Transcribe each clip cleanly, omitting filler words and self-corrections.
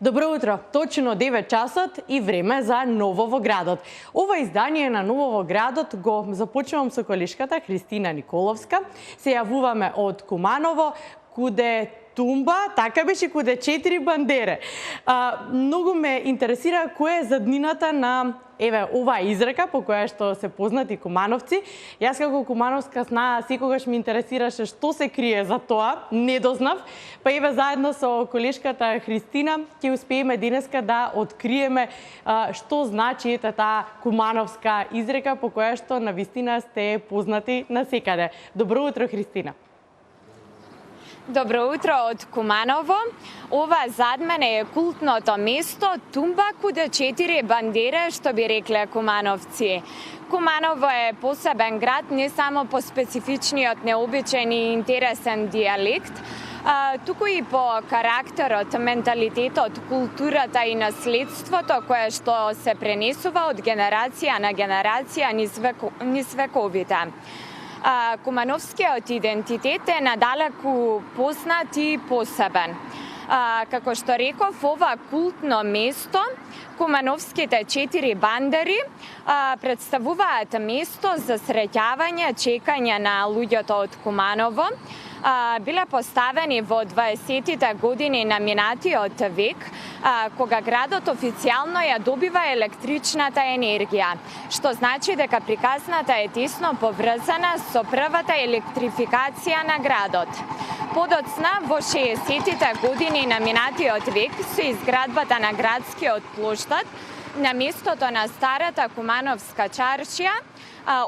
Добро утро! Точно 9 часот и време за Ново во градот. Ова издание на Ново во градот го започнувам со колешката Христина Николовска. Се јавуваме од Куманово, куде Тумба, така беше, куде 4 бандере. Многу ме интересира која е заднината на оваа изрека по која што се познати кумановци. Јас како кумановска снаа секогаш ме интересираше што се крие за тоа, не дознав. Па заедно со колешката Христина ќе успееме денеска да откриеме што значи таа кумановска изрека по која што навистина сте познати насекаде. Добро утро, Христина. Добро утро од Куманово. Ова зад мене е култното место Тумба, куде 4 бандере, што би рекле кумановци. Куманово е посебен град не само по специфичниот, необичаен и интересен диалект, туку и по карактерот, менталитетот, културата и наследството кое што се пренесува од генерација на генерација низ вековите. Кумановскиот идентитет е надалеку познат и посебен. Како што реков, ова култно место, Кумановските 4 бандери, представуваат место за среќавање, чекање на луѓето од Куманово. Биле поставени во 20-тите години на минатиот век, кога градот официјално ја добива електричната енергија, што значи дека приказната е тесно поврзана со првата електрификација на градот. Подоцна, во 60-тите години на минатиот век, со изградбата на градскиот плоштад, на местото на старата Кумановска чаршија,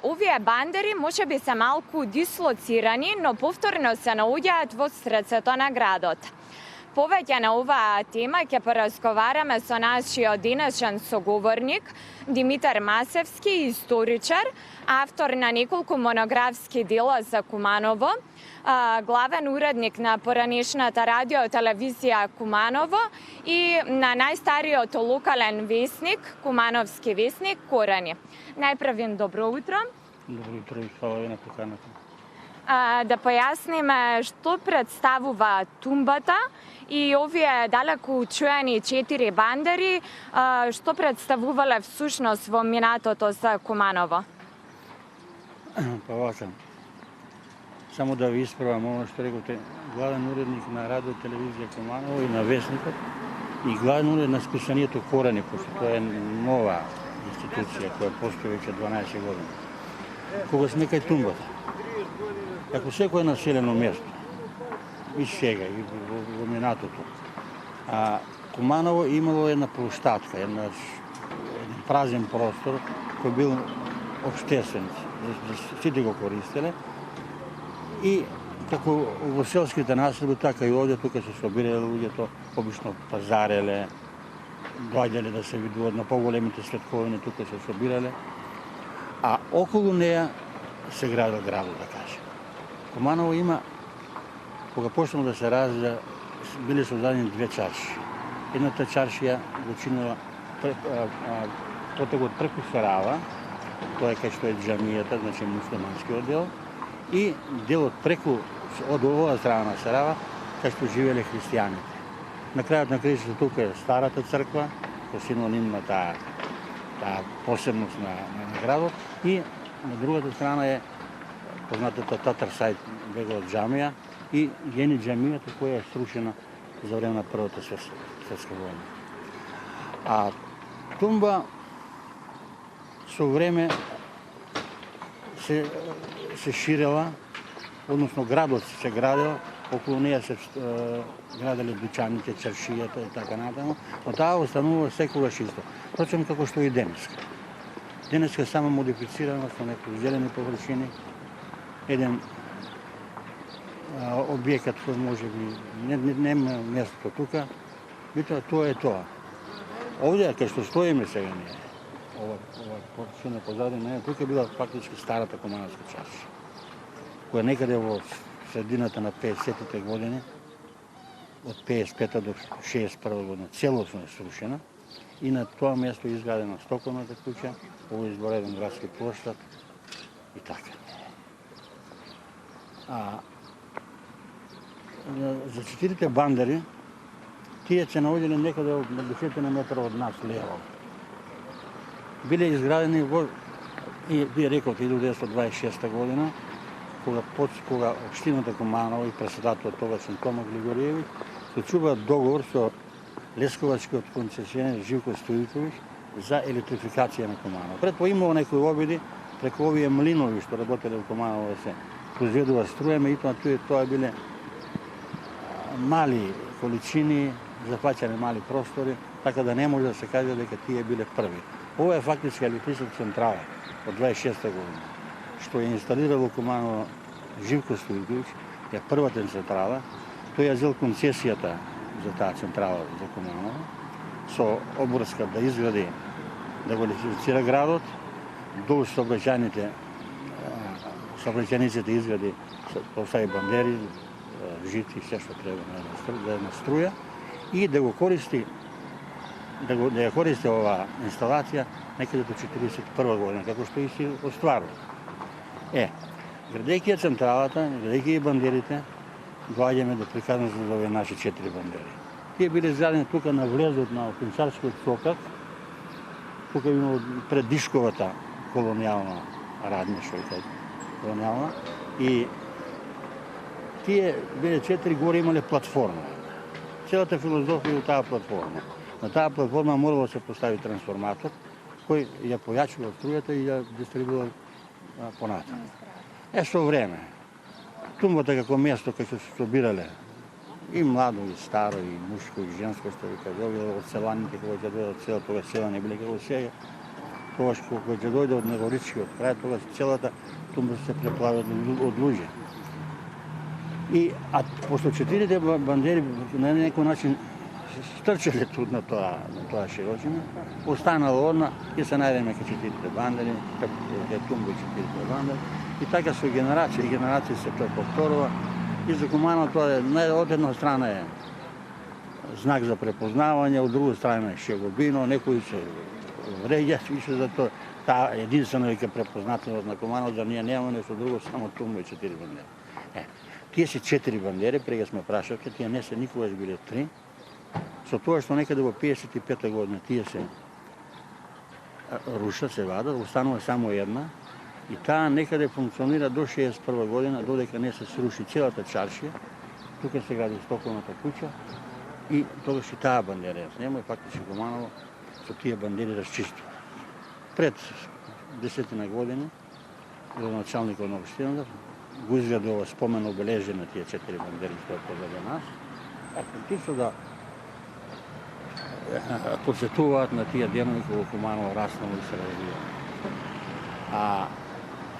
овие бандери може би се малку дислоцирани, но повторно се наоѓаат во срцето на градот. Повеќе на оваа тема ќе поразговараме со нашиот денешен соговорник Димитар Масевски, историчар, автор на неколку монографски дела за Куманово, главен уредник на поранешната радио телевизија Куманово и на најстариот локален весник, Кумановски весник Корани. Најпрвен добро утро. Добро утро и хвала ви на поканата. Да појасниме што представува Тумбата и овие далеку чуени 4 бандери, што представувале всушност во минатото за Куманово? Па вака, само да ви исправам оно што рековте, главен уредник на радио телевизија Куманово и на весникот и главен уредник на списанието Корани, пошто тоа е нова институција која постои веќе 12 години. Кога сме кај Тумбата, како секој населено место, и сега, и во минатото, Куманово имало една площадка, еден празен простор кој бил обштествен, сите го користеле, и како во селските населби, така и овде, тука се собирале луѓето, обично пазареле, доаѓале да се видуват на поголемите светковини, тука се собирале, а околу неја се градил градот, да кажем. Куманово има, кога почнало да се развива, биле создадени 2 чарши. Едната чаршија го чинила потегот преку Сарава, тоа е кај што е џамијата, значи муслиманскиот дел, и делот преку од оваа страна на Сарава, кај што живееле христијаните. На крајот на крајшто тука е старата црква, кој синоним на таа посебност на градот, и на другата страна е познатата Татар Саид бегот џамија и Јени џамијата која е срушена за време на Првата светска војна. А Тумба со време се ширела, односно градот се градел, околу неја се граделе дуќаните, чаршијата и така натаму, но таа останува секогаш исто. Впрочем, како што и денеска. Денеска е само модифицирано со некои зелени површини, еден објектот кој може би нема место тука, битоа тоа е тоа. Овде, кај што стоиме сега ние, ова површина позади неја, тука била фактички старата Кумановска чаршија, која некаде во средината на 50-тите години, од 55-та до 61-та година, целосно е срушена, и на тоа место изградена стоковната куќа, ово избореден градски плоштад и така. За 4 бандери Тие се наоѓале некаде на десетина метра од нас лево. Биле изградени во, и вие рековте, 1926 година, кога општината Куманово и председателот тогашен Тома Григориевич склучуваат договор со Лесковачкиот концесионер Живко Стојковиќ за електрификација на Куманово. Пред тоа имало некои обиди преку овие млинови што работеле во Куманово да се произведува струја, меѓутоа тоа биле мали количини, зафаќани мали простори, така да не може да се каже дека тие биле први. Ова е фактичка електрична централа од 26 година, што ја инсталира во Куманово Живко Стојковиќ, е првата централа. Тој ја зел концесијата за таа централа за Куманово, со обврска да изгради, да го електрифицира градот, до сообраќајниците изгради, постави бандери, жити, се што треба да ја наструја и да го користи, да ја користи оваа инсталација некаде до 41 година, како што и се остварува. Градејќи ја централата, градејќи и бандерите, доаѓаме до приказната за овие наши 4 бандери. Тие биле изградени тука на влезот на Опинцарскиот сокак, тука имало пред Дишковата колонијална радња, што е колонијална, и тие биле 4 горе имале платформа. Целата филозофија е таа платформа. На таа платформа морало да се постави трансформатор, кој ја појачува струјата и ја дистрибуира понатаму. Со време, тумбата како место кај се собирале и младо, и старо, и мушко, и женско, што ви кажа, од селаните, кога ќе дојде од село, тогаш села не биле како сега, тогаш кога ќе дојде од Негоричкиот крај, тогаш целата тумба се преплави од луѓе. А после 4 бандери на некој начин стрчале тут на тоа широчина, останало одна и се најдеме ка 4 бандери, ка тумба и 4 бандери. И така со генерации се тоа повторува. И за Куманово тоа од една страна е знак за препознавање, од друга страна е шегобино, некои се вреѓат више за тоа. Таа единствено веќе препознатливост на Куманово, да ние немаме нешто друго, само тумба и 4 бандери. Тие се 4 бандери, прега сме прашавке, тие не се никогаш биле 3. Со тоа што некаде во 55 година тие се рушат, се вадат, останува само една. И таа некаде функционира до 61 година, додека не се сруши целата чаршија. Тука се гради стоковната куќа и тогаш и таа бандера ја снема и фактички Куманово со тие бандери расчистува. Пред 10 години, градоначалникот на општината го изгради ова спомен обележие на тие 4 бандери што е позади нас, фактично да подсетуваат на тие денови кога Куманово раснало и се развива.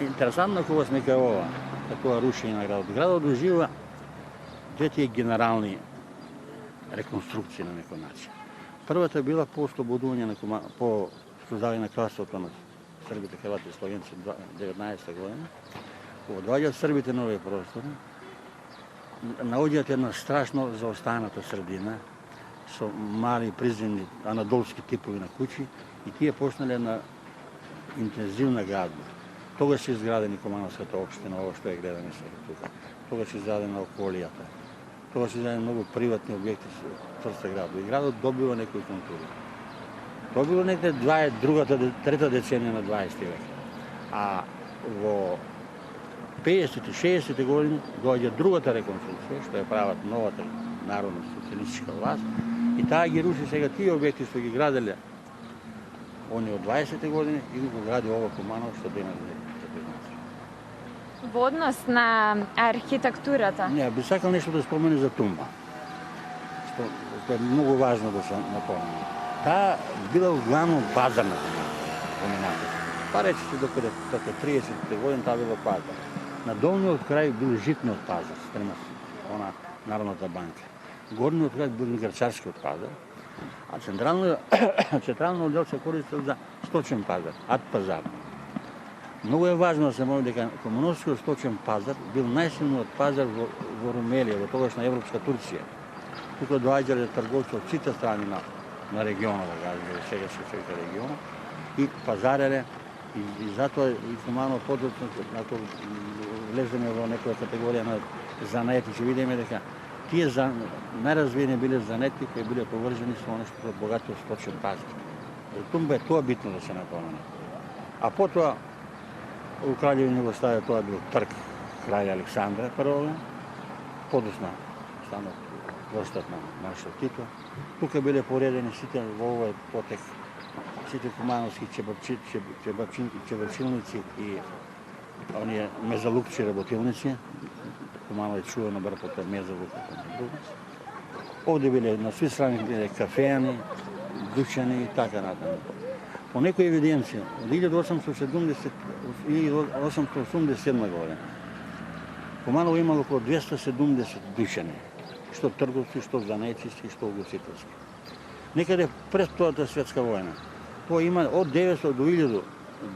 Интересантно кога сме кај ова, такова рушење на градот. Градот доживува две тие генерални реконструкции на некој начин. Првата била по ослободување на по создавање на кралството на србите, хрвати и словенци 19 година. Кога доаѓаат србите на овие простори, наоѓаат една страшно заостаната средина со мали приземни анадолски типови на куќи и тие почнале на интензивна градба. Тогаш се изградени Кумановската општина, ова што е гледаме сега тука. Тогаш се изградена околијата. Тогаш се изградени многу приватни објекти со црста градот. И градот добива некои контури. Тоа било некаде трета деценија на 20 век. А во 50-60 години доаѓа другата реконструкција, што ја прават новата народна социјалистичка власт, и таа ги руши сега тие објекти што ги граделе они од 20 години и го гради ова Куманово што денес е. Во однос на архитектурата? Не, би сакал нешто да спомене за тумба, што е многу важно да се напомне. Таа била углавном пазарна помината. Па речете докаде 30 години таа била пазар. На долниот крај бил житниот пазар, спрема она Народната банка. Горниот крај бил грачарскиот пазар, а централниот дел се користел за сточен пазар, ад пазар. Многу е важно да се мови дека Кумановскиот сточен пазар бил најсилниот пазар во Румелија, во тогашна Европска Турција. Тука доаѓале трговци од сите страни на регионот, да кажем, сега се чека регионот, и пазареле, и затоа и Куманово подоцна, ако влеземе во некоја категорија на занаети, ќе видиме дека тие најразвиени биле занети кои биле поврзани со оно што е богато сточен пазар. Тумба е тоа битно да се напомне. А потоа у Краљевина Југославија тоа бил трк краљ Александра I, подосна станал простат на маршал Тито. Тука биле поредени сите во овој потек сите кумановски чебапчилници и оние мезалукчи работилници. Куманово е чувано бар по тоа мезалук и друго. Овде биле на сви страни биле кафеани, дучани и така натаму. По некои евиденција, од 1887 година, Куманово имало околу 270 дучани, што трговци, што занетчиски, што угостителски. Некаде пред Втората светска војна, тоа има од 900 до 1000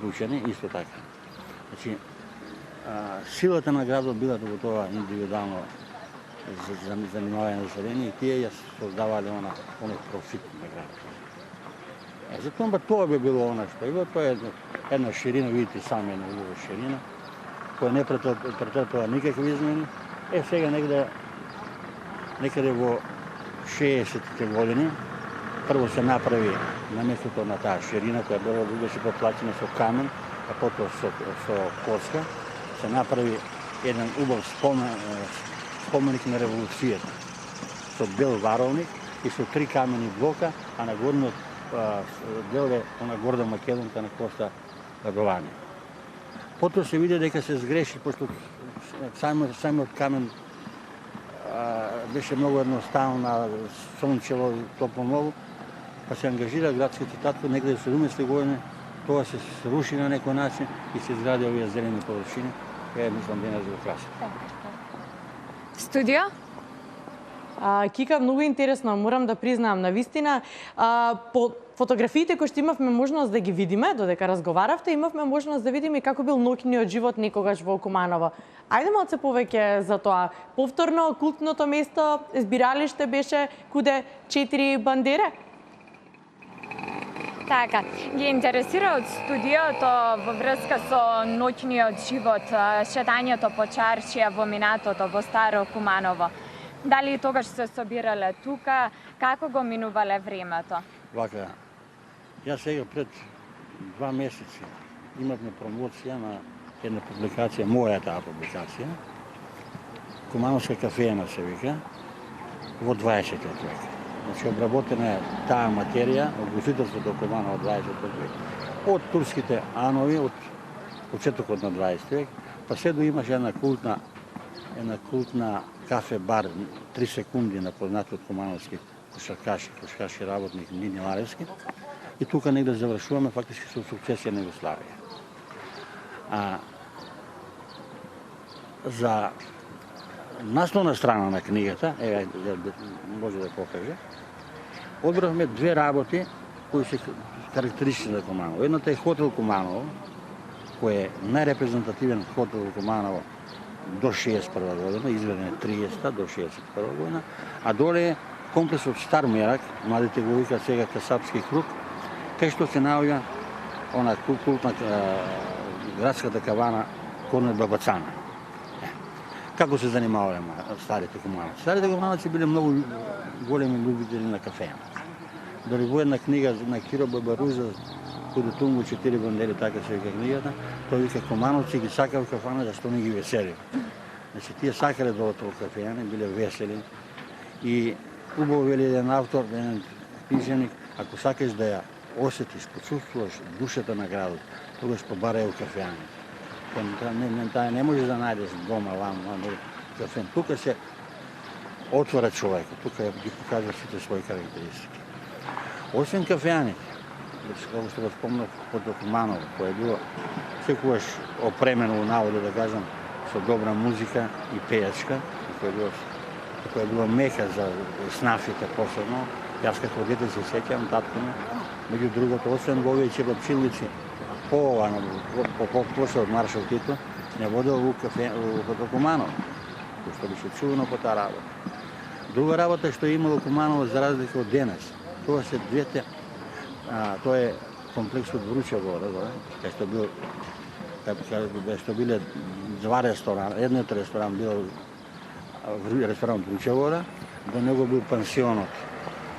дучани, исто така. Значи, силата на градот била во тоа индивидуално занимавање на население и тие ја создавале оној профит на градот. Затоа тоа би било она што е, тоа е една ширина, видите сами една убава ширина, која не претрпела никакви измени. Сега некаде во 60-те години, прво се направи на местото на таа ширина, која беше поплачена со камен, а потоа со коска, се направи еден убав споменик на револуцијата, со бел варовник и со 3 камени блока, а на горниот дел е она горда Македонка на Коста Радовани. Потоа се види дека се сгреши, пошто самиот камен беше многу едноставно, сончево и топло многу, па се ангажира градските татко некаде во 70 години, тоа се руши на некој начин и се изгради овие зелени површини, која мислам денес го краси. Студио? Кика, многу интересно, морам да признаам, навистина, по фотографиите кои што имавме можност да ги видиме, додека разговаравте, имавме можност да видиме како бил ноќниот живот некогаш во Куманово. Ајде малце повеќе за тоа. Повторно, култното место, збиралиште беше куде 4 бандере? Така, ги интересира од студиото во врска со ноќниот живот, шетањето по чаршија во минатото во Старо Куманово. Дали тогаш се собирале тука, како го минувале времето? Вака, јас сега пред 2 месеци имавме промоција на една публикација, моја таа публикација, Кумановска кафеена се вика, во 20 век. Значи, обработена е таа материја од гостителството Куманово од 20 век. Од турските анови, од почетокот на 20 век, па се до имаше една култна кафе-бар 3 секунди на познатиот кумановски кошаркашки работник Нини Ларевски. И тука негде завршуваме фактички со сукцесија на Југославија. За насловна страна на книгата, може да покаже, одбравме 2 работи кои се карактеристични за Куманово. Едната е хотел Куманово, кој е најрепрезентативен хотел во Куманово до 61 година, изведен е 30 до 61 година, а доле е комплексот Стар Мерак, младите го викаат сега Касапски круг, кај што се наоѓа она култна градската кавана Корнет Бабацана. Како се занимавале старите кумановци? Старите кумановци биле многу големи љубители на кафеа. Дори во една книга на Киро Бабаруза, кој Тунгу 4 бандери, така се вика книгата, тој вика кумановци ги сакал кафана зашто не ги весели. Значи тие сакале да одат во кафеани, биле весели и убаво вели еден автор, еден пишеник, ако сакаш да ја осетиш, почувствуваш душата на градот, тогаш побарај у кафеани. Не можеш да најдеш дома, кафен. Тука се отвора човекот, тука ги покажа сите своји карактеристики. Освен кафеаните, како што го спомнав од Куманово, кој е било секогаш опремено, наводи да кажам, со добра музика и пејачка, кој е било мека за снафите посебно. Јас како дете се сеќавам татко ми, меѓу другото, освен во овие чебапчилници, после од маршал Тито, не водел во Куманово, кој што беше чувано по таа работа. Друга работа што е имало Куманово за разлика од денес, тоа се двете, тоа е комплексот Вруча гора, кај што биле 2 ресторана, едниот ресторан бил ресторант Вручевода, до него бил пансионот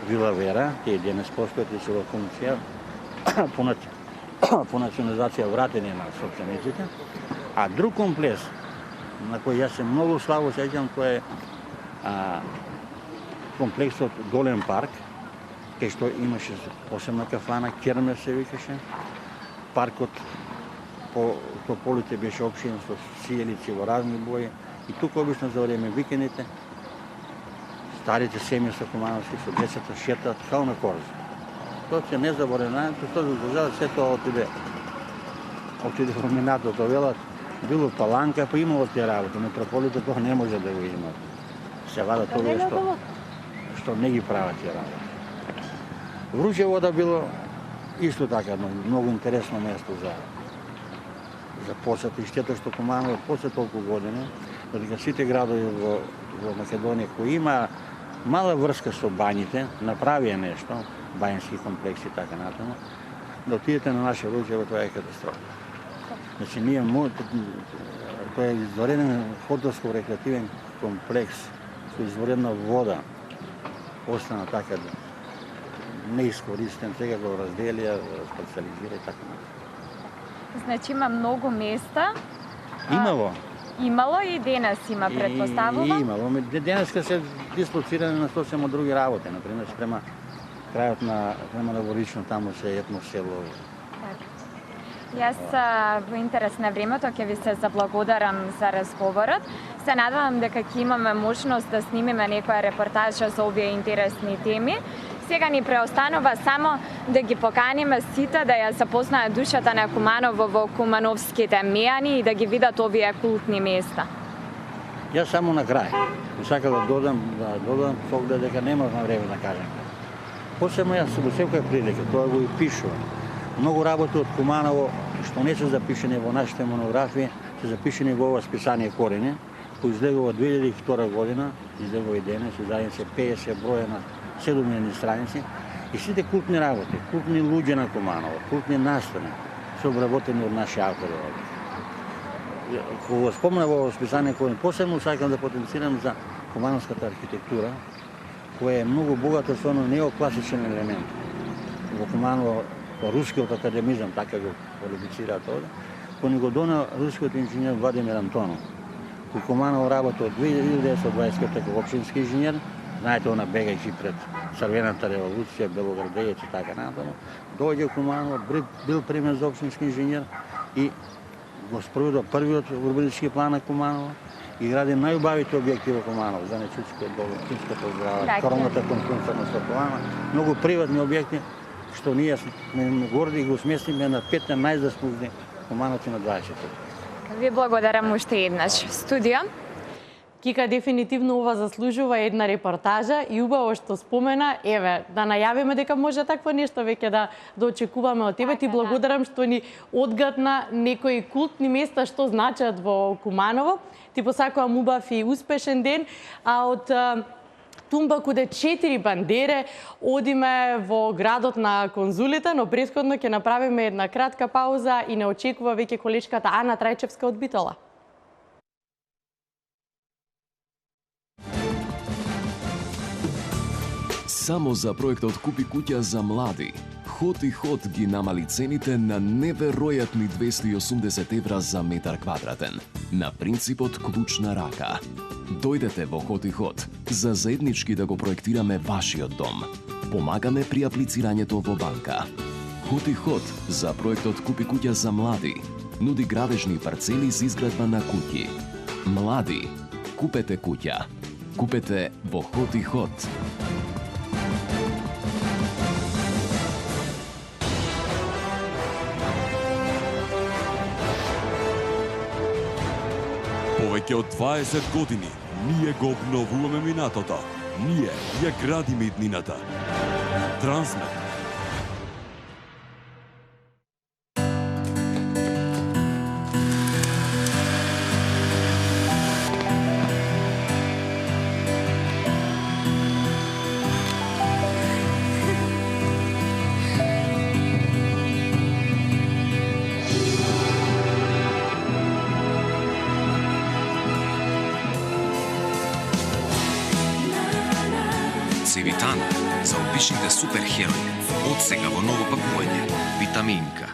Вила Вера, тие денес постојат и се во функција по национализација вратени на собствениците, а друг комплекс на кој јас се многу слабо сеќам, тоа е комплексот Голем парк, кај што имаше посебна кафана, кермес се викаше, паркот по тополите беше опширен со сијелици во разни бои и тука обично за време викендите старите семејства кумановски со децата шетат као на корза. Тоа се незаборено, што за жал се тоа отиде во минатото, велат, било паланка, па имало тие работи, метрополите тоа не може да го има. Се вадат овие што не ги прават тие работи. Вручевода било исто така многу интересно место за посет и штета што Куманово после толку години, додека сите градови во Македонија кои има мала врска со бањите, направија нешто, бањски комплекси и така натаму, да отидете на наше Вручево, тоа е катастрофа. Значи, тоа е извореден хотелско-рекреативен комплекс со изворедна вода, остана така неискористен, сега го разделија, специализира и така натаму. Значи има многу места. Имало и денес има, предпоставувам. Имало. Денеска се дислоцирани на сосема други работи, например, спрема крајот на Новорично, таму се етно село. Јас во интерес на времето ќе ви се заблагодарам за разговорот. Се надевам дека ќе имаме можност да снимиме некоја репортажа за овие интересни теми. Сега ни преостанува само да ги поканиме сите да ја запознаат душата на Куманово во кумановските мејани и да ги видат овие култни места. Јас само на крај сакам да додам поглед дека немавме време да кажем. Посебно јас во секоја прилика, тоа го и пишувам. Многу работи од Куманово што не се запишени во нашите монографии, се запишени во ова списание Корени, кој излегува 2002 година, излегува и денес, издаде се 50 броја на 7 страници и сите култни работи, култни луѓе на Куманово, култни настани се обработени од наши автори. Кога спомна во списание Корени, посебно сакам да потенцирам за кумановската архитектура, која е многу богата со неокласичен елемент. Во Куманово рускиот академизам, така го квалифицираат овде, кој ни го дона рускиот инженер Владимир Антонов. Кој Куманово работи од 1925 како општински инженер, знаете, она бегајќи пред Црвената револуција, Белоградејец и така натаму, дојде Куманово, бил примен за општински инженер и го спроведува првиот урбанистички план на Куманово и гради најубавите објекти во Куманово, Занечуцкиот дом, Кинската зграда, Кровната конструкција на Светлана, многу приватни објекти што ние сме горди и го сместиме на 5 најзаслужни кумановци на 20. Ви благодарам уште еднаш. Студио? Кика дефинитивно ова заслужува една репортажа и убаво што спомена, еве, да најавиме дека може такво нешто веќе да очекуваме од тебе. Ти благодарам што ни одгадна некои култни места што значат во Куманово. Ти посакувам убав и успешен ден, а од Тумбаку де 4 бандере одиме во градот на конзулите, но претходно ќе направиме една кратка пауза и не очекува веќе колешката Ана Трајчевска од Битола. Само за проектот Купи куќа за млади, Хот и Хот ги намали цените на неверојатни 280 евра за метар квадратен, на принципот клуч на рака. Дојдете во Хот и Хот за заеднички да го проектираме вашиот дом. Помагаме при аплицирањето во банка. Хот и Хот за проектот Купи куќа за млади нуди градежни парцели за изградба на куќи. Млади, купете куќа. Купете во Хот и Хот. Повеќе од 20 години ние го обновуваме минатото. Ние ја градиме иднината. Трансмет. новогодишните суперхерои. Од сега во ново пакување. Витаминка.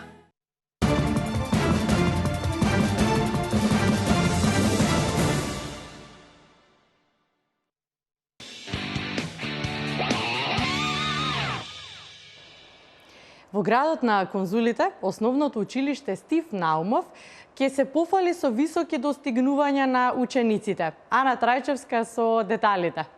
Во градот на конзулите, основното училиште Стив Наумов ќе се пофали со високи достигнувања на учениците. Ана Трајчевска со деталите.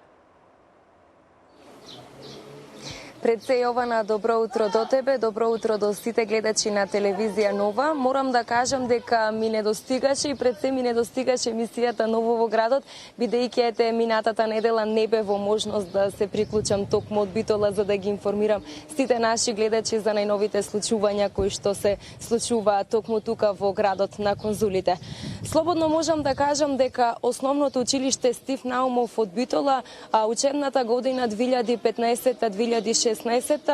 Пред се, Јована, добро утро до тебе, добро утро до сите гледачи на телевизија Нова. Морам да кажам дека ми недостигаше и пред се ми недостигаше емисијата Ново во градот, бидејќи ете минатата недела не бе во можност да се приклучам токму од Битола за да ги информирам сите наши гледачи за најновите случувања кои што се случуваат токму тука во градот на конзулите. Слободно можам да кажам дека основното училиште Стив Наумов од Битола учебната година 2015-2016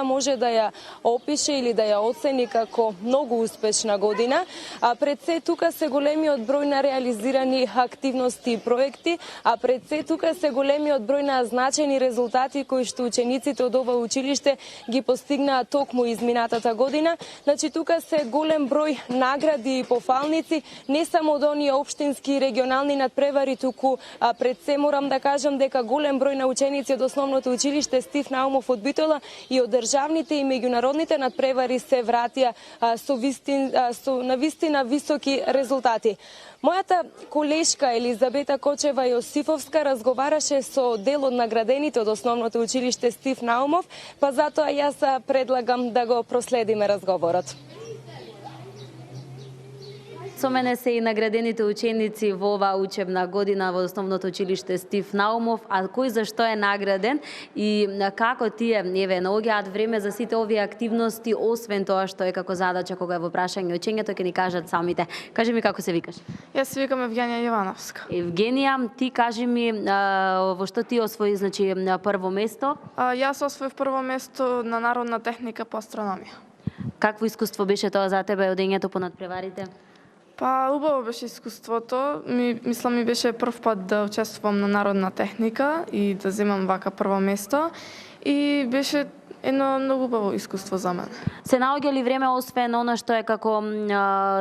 може да ја опише или да ја оцени како многу успешна година. А пред се тука се големиот број на реализирани активности и проекти, а пред се тука се големиот број на значени резултати кои што учениците од ова училиште ги постигнаа токму изминатата година. Значи тука се голем број награди и пофалници, не само од оние општински и регионални надпревари, туку пред се морам да кажам дека голем број на ученици од основното училиште Стив Наумов од Битола и од државните и меѓународните надпревари се вратија на вистина високи резултати. Мојата колешка Елизабета Кочева Јосифовска разговараше со дел од наградените од основното училиште Стив Наумов, па затоа јас предлагам да го проследиме разговорот. Со мене се и наградените ученици во оваа учебна година во основното училиште Стив Наумов. А кој зашто е награден и како тие наоѓаат време за сите овие активности, освен тоа што е како задача кога е во прашање учењето, ќе ни кажат самите. Кажи ми како се викаш? Јас се викам Евгенија Јовановска. Евгенија, ти кажи ми во што ти освои прво место? Јас освоив прво место на народна техника по астрономија. Какво искуство беше тоа за тебе одењето по надпреварите? Па, убаво беше искуството. Мислам ми беше прв пат да учествувам на народна техника и да земам вака прво место. И беше едно многу убаво искуство за мене. Се наоѓа ли време, освен она што е како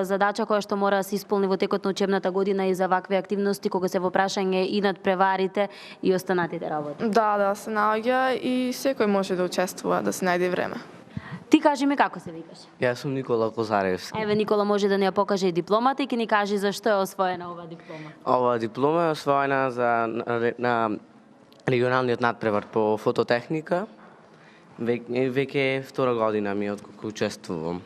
задача која што мора да се исполни во текот на учебната година и за вакви активности, кога се во прашање и надпреварите и останатите работи? Да, се наоѓа и секој може да учествува, да се најде време. Ти кажи ми како се викаш? Јас сум Никола Козаревски. Еве, Никола може да ни ја покаже и дипломата и ќе ни кажи зашто е освоена оваа диплома. Оваа диплома е освоена на регионалниот надпревар по фототехника. Веќе втора година ми откако учествувам.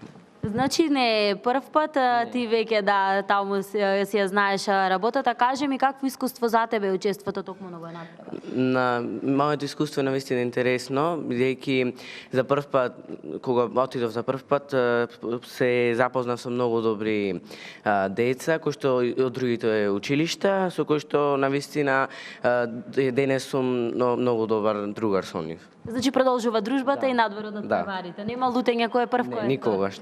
Значи не е прв пат, ти веќе таму си ја знаеш работата. Кажи ми какво искуство за тебе учеството токму на овој надпревар? Моето искуство е навистина интересно, бидејќи за прв пат, кога отидов за прв пат, се запознав со многу добри деца, кои што од другите училишта, со кои што навистина денес сум многу добар другар со нив. Значи продолжува дружбата и надвор од надпреварите. Нема лутење кој е прв, кој е никогаш.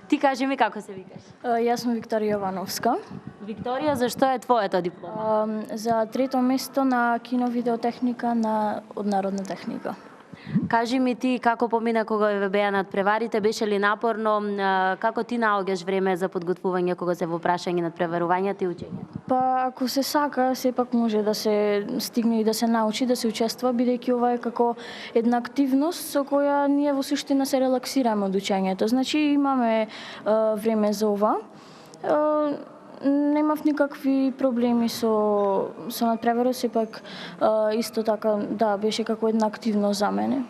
Ти кажи ми како се викаш? Јас сум Викторија Јовановска. Викторија, зашто е твојата диплома? За трето место на кино-видеотехника од народна техника. Кажи ми ти како помина кога ве беа надпреварите, беше ли напорно, како ти наоѓаш време за подготвување кога се во прашање надпреварувањето и учењето? Па ако се сака, сепак може да се стигне и да се научи да се учествува, бидејќи ова е како една активност со која ние во суштина се релаксираме од учењето. Значи имаме време за ова. Немав никакви проблеми со надпреварот, сепак исто така, беше како една активност за мене.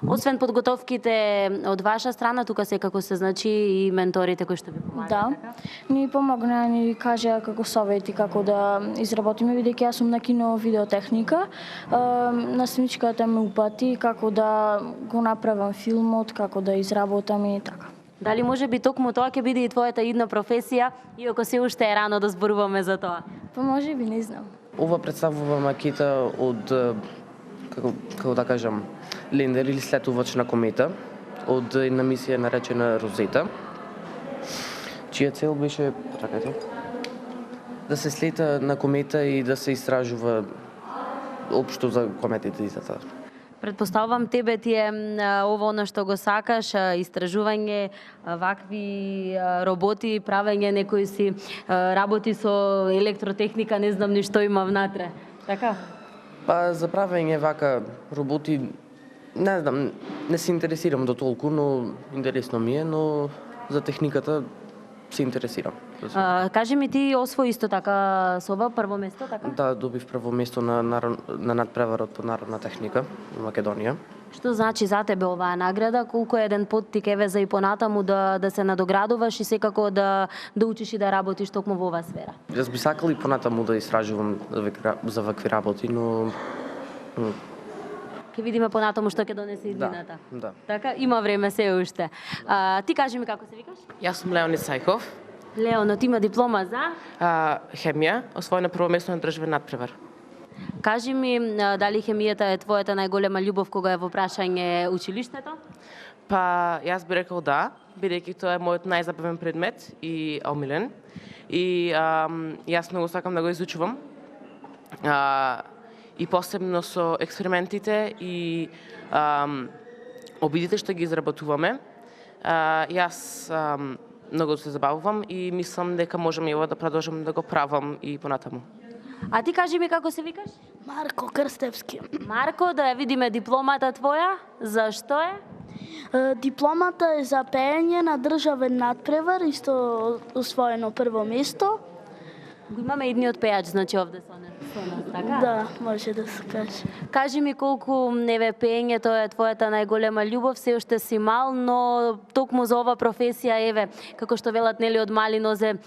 Освен подготовките од ваша страна, тука секако се значи и менторите кои што ви помагаат. Да, ни помогнаа, ни кажаа како совети како да изработиме, бидејќи јас сум на кино-видеотехника. Наставничката ме упати како да го направам филмот, како да изработам и така. Дали може би токму тоа ќе биде и твојата идна професија, иако се уште е рано да зборуваме за тоа? Па може би, не знам. Ова представува макета од, како да кажам, лендер или слетувач на комета, од една мисија наречена Розета, чија цел беше, да се слета на комета и да се истражува општо за кометите и за тоа. Предпоставувам тебе ти е ово оно што го сакаш, истражување, вакви роботи, правење некои си работи со електротехника, не знам ни што има внатре. Така? Па за правење вака роботи, не знам, не се интересирам до толку, но интересно ми е, но за техниката се интересирам. Кажи ми, ти освои исто така со ова прво место, така? Да, добив прво место на надпреварот по народна техника во Македонија. Што значи за тебе оваа награда? Колку еден поттик еве за и понатаму да се надоградуваш и секако да учиш и да работиш токму во оваа сфера? Јас би сакал и понатаму да истражувам за вакви работи, но ќе видиме понатаму што ќе донесе иднината. Да. Така, има време се уште. Ти кажи ми како се викаш? Јас сум Леонид Сајков. Леонид, има диплома за? Хемија, освоена прво место на државен надпревар. Кажи ми, дали хемијата е твојата најголема љубов кога е во прашање училиштето? Па, јас би рекол да, бидејќи тоа е мојот најзабавен предмет и омилен. И јас многу сакам да го изучувам. И посебно со експериментите и обидите што ги изработуваме. Јас многу се забавувам и мислам дека можам и ова да продолжам да го правам и понатаму. А ти кажи ми како се викаш? Марко Крстевски. Марко, да ја видиме дипломата твоја. За што е? Дипломата е за пеење на државен надпревар, исто освоено прво место. Го имаме идниот пејач, значи овде со нас, така? Да, може да се каже. Кажи ми колку неве пеењето е твојата најголема љубов, се уште си мал, но токму за ова професија, еве, како што велат нели од мали нозе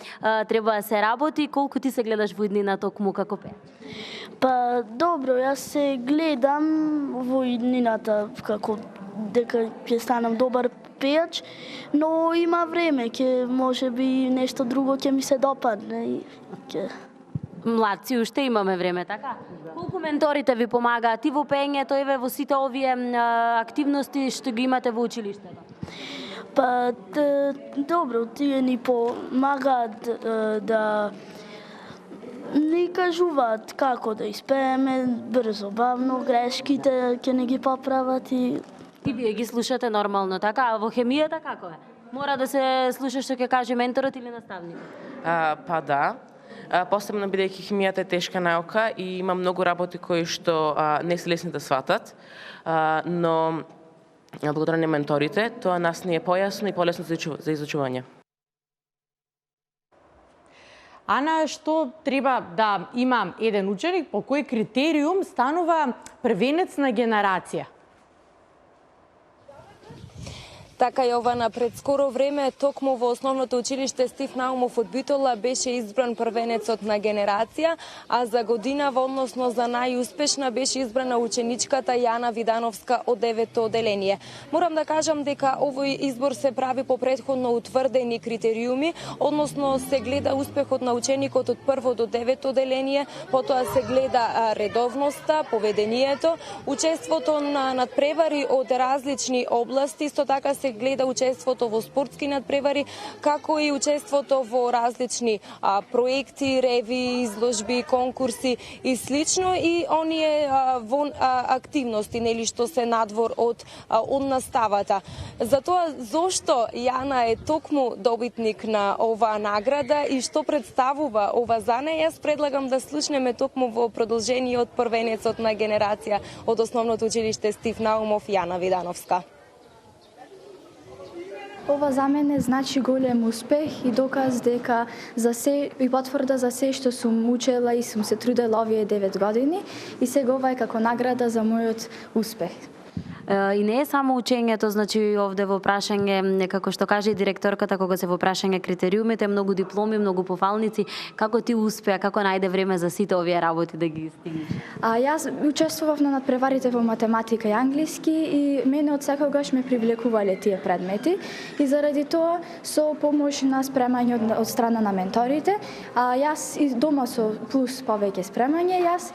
треба да се работи, колку ти се гледаш во иднина токму како пејач? Па добро, јас се гледам во иднината како дека ќе станам добар пејач, но има време, ќе можеби нешто друго ќе ми се допадне и Младци, уште имаме време, така? Колку менторите ви помагаат и во пеењето, еве во сите овие активности што ги имате во училиштето? Па добро, тие ни помагаат да ни кажуваат како да испееме брзо, бавно, грешките ќе не ги поправат и вие ги слушате нормално, така? А во хемијата како е? Мора да се слуша што ќе каже менторот или наставникот? Па да. Посебно бидејќи хемијата е тешка наука и има многу работи кои што не се лесни да сватат, но благодарение на менторите, тоа нас ни е појасно и полесно за изучување. Ана, што треба да има еден ученик, по кој критериум станува првенец на генерација? Така и ова на предскоро време, токму во основното училиште Стив Наумов од Битола беше избран првенецот на генерација, а за годинава, односно за најуспешна, беше избрана ученичката Јана Видановска од 9-то оделение. Морам да кажам дека овој избор се прави по претходно утврдени критериуми, односно се гледа успехот на ученикот од 1 до 9-то оделение, потоа се гледа редовноста, поведението, учеството на надпревари од различни области, исто така се гледа учеството во спортски надпревари, како и учеството во различни проекти, реви, изложби, конкурси и слично, и оние активности, нели, што се надвор од наставата. Затоа зошто Јана е токму добитник на оваа награда и што представува ова за неја, јас предлагам да слушнеме токму во продолжение од првенецот на генерација од основното училиште Стив Наумов, Јана Видановска. Ова за мене значи голем успех и доказ дека за се и потврда за се што сум учела и сум се трудела овие 9 години и сега ова е како награда за мојот успех. И не е само учењето, значи овде во прашање, како што каже и директорката, кога се во прашање критериумите, многу дипломи, многу пофалници, како ти успеа, како најде време за сите овие работи да ги стигнеш? Јас учествував на надпреварите во математика и англиски и мене од секогаш ме привлекувале тие предмети и заради тоа со помош на спремање од страна на менторите, јас и дома со плюс повеќе спремање, јас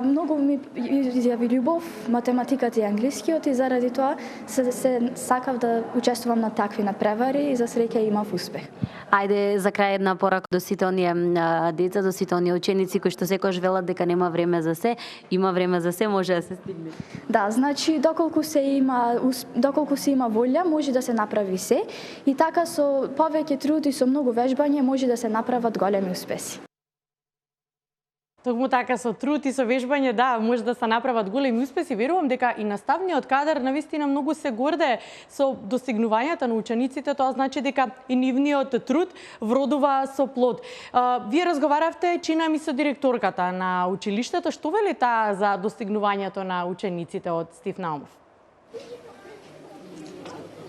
многу ми изјави љубов математиката и англискиот и заради тоа се сакав да учествувам на такви надпревари и за среќа имав успех. Ајде за крај една порака до сите оние деца, до сите оние ученици кои што секогаш велат дека нема време за се, има време за се, може да се стигне. Да, значи доколку се има волја, може да се направи се и така со повеќе труд и со многу вежбање може да се направат големи успеси. Токму така, со труд и со вежбање, да, може да се направат големи успеси. Верувам дека и наставниот кадар навистина многу се гордее со достигнувањата на учениците, тоа значи дека и нивниот труд вродува со плод. Вие разговаравте, чина ми, со директорката на училиштето, што вели таа за достигнувањето на учениците од Стив Наумов?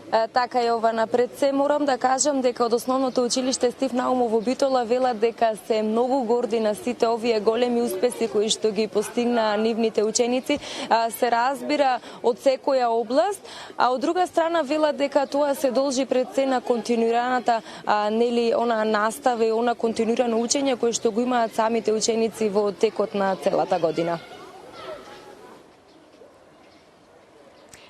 Така е, Јована, пред се морам да кажам дека од основното училиште Стив Наумов во Битола велат дека се многу горди на сите овие големи успеси кои што ги постигнаа нивните ученици. Се разбира од секоја област, а од друга страна велат дека тоа се должи пред се на континуираната она настава и она континуирано учење кое што го имаат самите ученици во текот на целата година.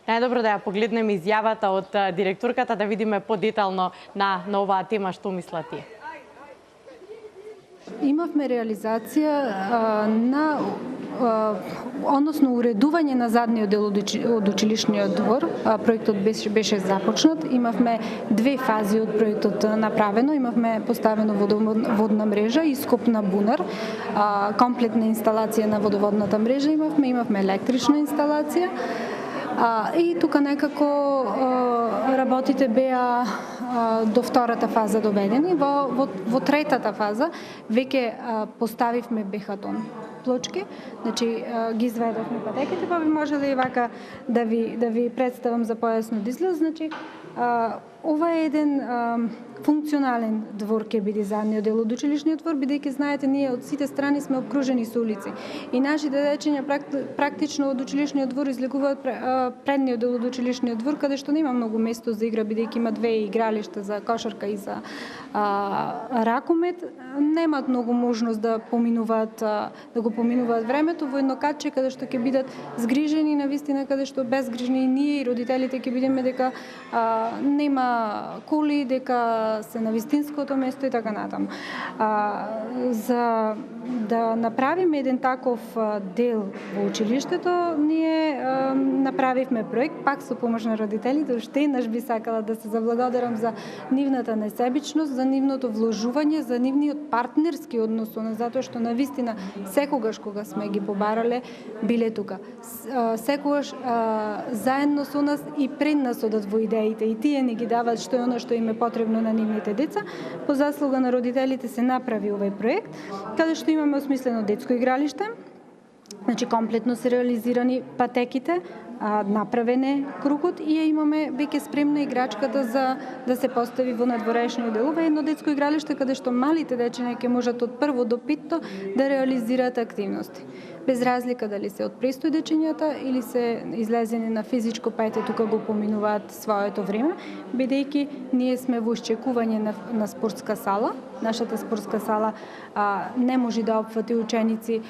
Најдобро да ја погледнеме изјавата од директорката, да видиме подетално на оваа тема што мислат тие. Имавме реализација односно уредување на задниот дел од училишниот двор. Проектот беше започнат. Имавме две фази од проектот направено. Имавме поставено водна мрежа, ископ на бунар, комплетна инсталација на водоводната мрежа имавме електрична инсталација. И тука некако работите беа до втората фаза доведени. Во третата фаза веќе поставивме бехатон плочки, значи ги изведовме патеките, па би можеле и вака да ви представам за појасно да изгледа. Значи, ова е еден функционален двор ќе биде задниот дел од училишниот двор, бидејќи знаете ние од сите страни сме обкружени со улици. И нашите дечиња практично од училишниот двор излегуваат предниот дел од училишниот двор, каде што нема многу место за игра, бидејќи има две игралишта за кошарка и за ракомет. Немаат многу можност да го поминуваат времето во едно катче каде што ќе бидат згрижени, навистина каде што безгрижни и ние и родителите ќе бидеме дека нема коли, дека се на вистинското место и така натаму. За да направиме еден таков дел во училиштето, ние направивме проект, пак со помош на родителите. Уште еднаш би сакала да се заблагодарам за нивната несебичност, за нивното вложување, за нивниот партнерски однос, затоа што навистина секогаш кога сме ги побарале, биле тука. Секогаш заедно со нас и пред нас одат во идеите и тие ни ги дават што е оно што им е потребно на нивните деца. По заслуга на родителите се направи овој проект, каде што имаме осмислено детско игралиште, значи комплетно се реализирани патеките, направен е кругот и имаме веќе спремна играчката за да се постави во надворешниот дел. Ова е едно детско игралиште каде што малите дечиња ќе можат од прво до петто да реализираат активности. Без разлика дали се од престој дечињата или се излезени на физичко, па ете тука го поминуваат своето време, бидејќи ние сме во исчекување на спортска сала. Нашата спортска сала не може да опфати ученици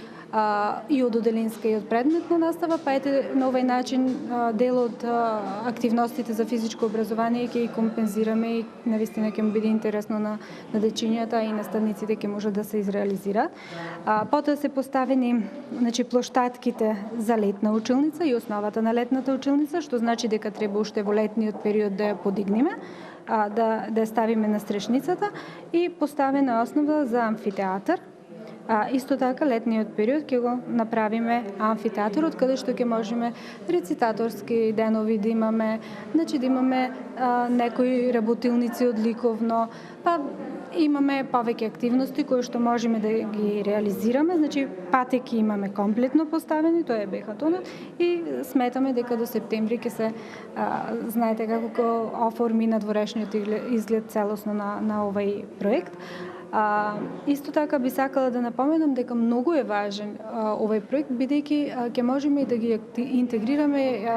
и од оделенска и од предметна настава, па ете на овој начин дел од активностите за физичко образование ќе ги компензираме и навистина ќе му биде интересно на дечињата и наставниците ќе можат да се изреализираат. Потоа се поставени плоштатките за летна училница и основата на летната училница, што значи дека треба уште во летниот период да ја подигнеме, да ја ставиме на стрешницата и поставена основа за амфитеатар. Исто така, летниот период ќе го направиме амфитеатарот, каде што ќе можеме рецитаторски денови да имаме, значи да имаме некои работилници од ликовно, па имаме повеќе активности кои што можеме да ги реализираме, значи патеки имаме комплетно поставени, тоа е бехатонот и сметаме дека до септември ќе се знаете како ќе оформи надворешниот изглед целосно на овој проект. Исто така би сакала да напоменам дека многу е важен овој проект, бидејќи ќе можеме да ги интегрираме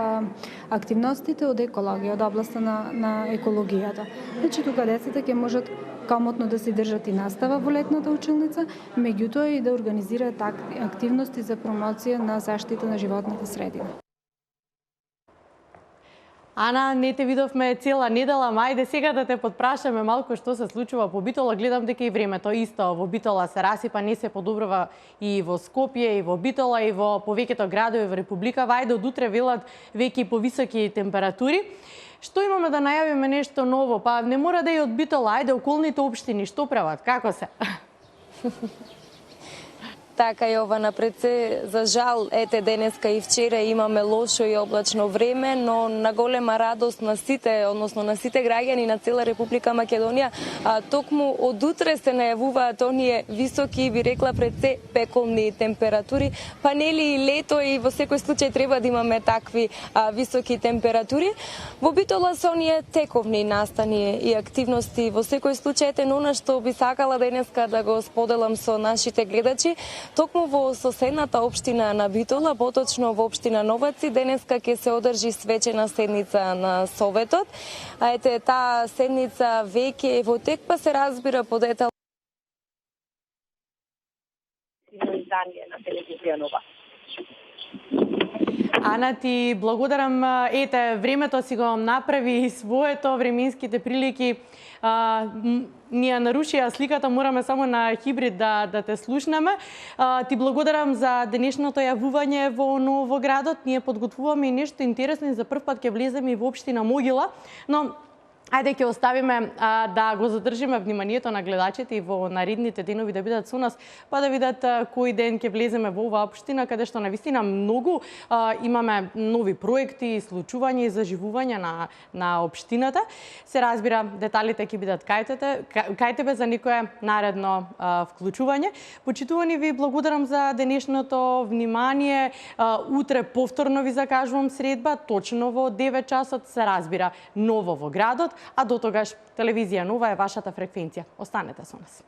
активностите од екологија, од областа на екологијата. Значи тука децата ќе можат комотно да се држат и настава во летната училница, меѓутоа и да организираат активности за промоција на заштита на животната средина. Ана, не те видовме цела недела, мајде сега да те подпрашаме малку што се случува по Битола. Гледам дека и времето исто во Битола се расипа, не се подобрува и во Скопје, и во Битола, и во повеќето градови во Република. Вајде од утре велат веќе повисоки температури. Што имаме да најавиме нешто ново? Па не мора да е од Битола, ајде околните општини, што прават, како се? Така, Јована, пред се, за жал, ете денеска и вчера имаме лошо и облачно време, но на голема радост на сите, односно на сите граѓани на цела Република Македонија, токму од утре се најавуваат оние високи, би рекла пред се, пеколни температури, па нели и лето и во секој случај треба да имаме такви високи температури. Во Битола се оние тековни настани и активности, во секој случај ете, но она што би сакала денеска да го споделам со нашите гледачи, токму во соседната општина на Битола, поточно во општина Новаци, денеска ќе се одржи свечена седница на Советот. А ете, таа седница веќе е во тек, па се разбира по детал издание на телевизија Нова. Ана, ти благодарам. Ете, времето си го направи своето, временските прилики ни ја нарушија сликата, мораме само на хибрид да те слушнеме. Ти благодарам за денешното јавување во Новоградот. Ние подготвуваме и нешто интересно и за прв пат ќе влеземе и во општина Могила, но ајде ќе оставиме да го задржиме вниманието на гледачите и во наредните денови да бидат со нас, па да видат кој ден ќе влеземе во оваа општина, каде што навистина многу имаме нови проекти, случувања и заживување на општината. Се разбира, деталите ќе бидат кај тебе за некое наредно вклучување. Почитувани, ви благодарам за денешното внимание. Утре повторно ви закажувам средба, точно во 9 часот, се разбира, ново во градот. А до тогаш, телевизија Нова е вашата фреквенција. Останете со нас.